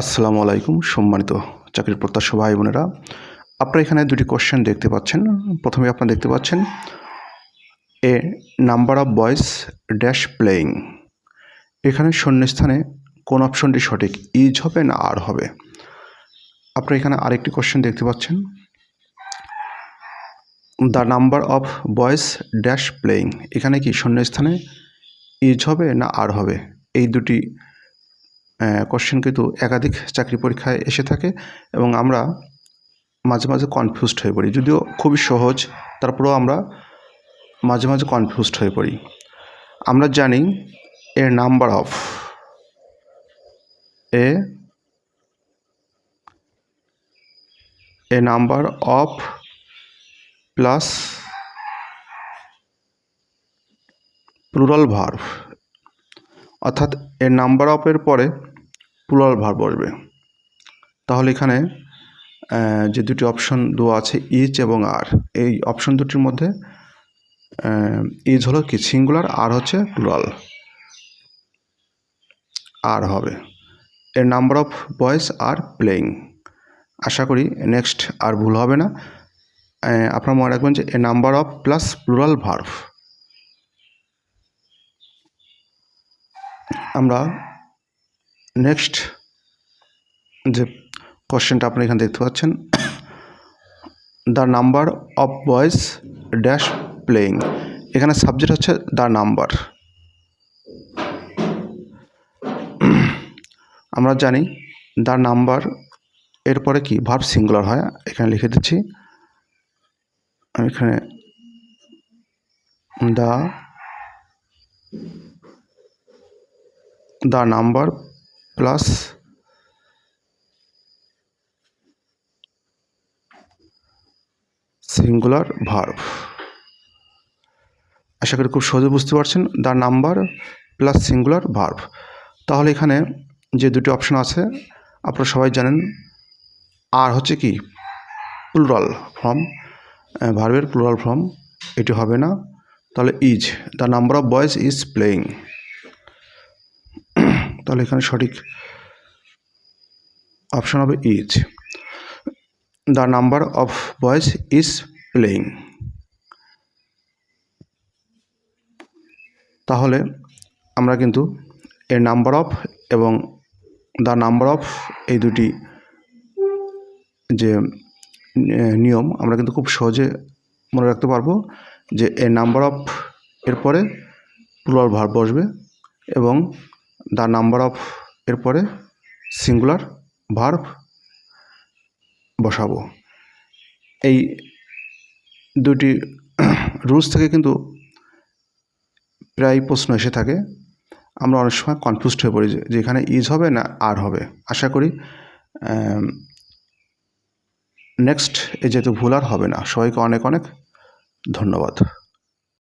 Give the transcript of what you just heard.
আসসালামু আলাইকুম সম্মানিত চাকরির প্রত্যাশী ভাই বোনেরা, আপনারা এখানে দুটি কোশ্চেন দেখতে পাচ্ছেন। প্রথমে আপনারা দেখতে পাচ্ছেন a number of boys dash playing. এখানে শূন্যস্থানে কোন অপশনটি সঠিক, ইজ হবে না আর হবে। আপনারা এখানে আরেকটি কোশ্চেন দেখতে পাচ্ছেন the number of boys dash playing. এখানে কি শূন্যস্থানে ইজ হবে না আর হবে। এই দুটি কোশ্চেন কিন্তু একাধিক চাকরি পরীক্ষায় এসে থাকে এবং আমরা মাঝে মাঝে কনফিউজড হয়ে পড়ি। যদিও খুবই সহজ, তারপরেও আমরা মাঝে মাঝে কনফিউজড হয়ে পড়ি। আমরা জানি a number of a number of plus plural verb, অর্থাৎ এ নাম্বার অফের পরে প্লুরাল ভার্ব বসবে। তাহলে এখানে যে দুটি অপশন দেওয়া আছে ইজ এবং আর, এই অপশন দুটির মধ্যে ইজ হলো কি সিঙ্গুলার, আর হচ্ছে প্লুরাল, আর হবে। এর নাম্বার অফ বয়েজ আর প্লেয়িং। আশা করি নেক্সট আর ভুল হবে না। আপনারা মনে রাখবেন যে a number of plus plural verb. আমরা নেক্সট যে কোশ্চেনটা আপনি এখানে দেখতে পাচ্ছেন the number of boys dash playing. এখানে সাবজেক্ট হচ্ছে দ্য নাম্বার। আমরা জানি দ্য নাম্বার এরপরে কি ভার্ব সিঙ্গুলার হয়। এখানে লিখে দিচ্ছি, এখানে the number plus singular verb. আশা করি খুব সহজে বুঝতে পারছেন, the number plus singular verb. তাহলে এখানে যে দুটি অপশন আছে আপনারা সবাই জানেন, আর হচ্ছে কি প্লুরাল ফর্ম, ভার্বের প্লুরাল ফর্ম, এটি হবে না। তাহলে is, the number of boys is playing. তাহলে এখানে সঠিক অপশন হবে is, the number of boys is playing. তাহলে আমরা কিন্তু এর নাম্বার অফ এবং দ্য নাম্বার অফ এই দুটি যে নিয়ম আমরা কিন্তু খুব সহজে মনে রাখতে পারবো যে এ নাম্বার অফ এরপরে প্লুরাল ভার্ব বসবে এবং দ্য নাম্বার অফ এরপরে সিঙ্গুলার ভার্ব বসাবো। এই দুটি রুলস থেকে কিন্তু প্রায় প্রশ্ন এসে থাকে। আমরা অনেক সময় কনফিউজড হয়ে পড়ি যে এখানে ইজ হবে না আর হবে। আশা করি নেক্সট যেহেতু ভুল আর হবে না। সবাইকে অনেক অনেক ধন্যবাদ।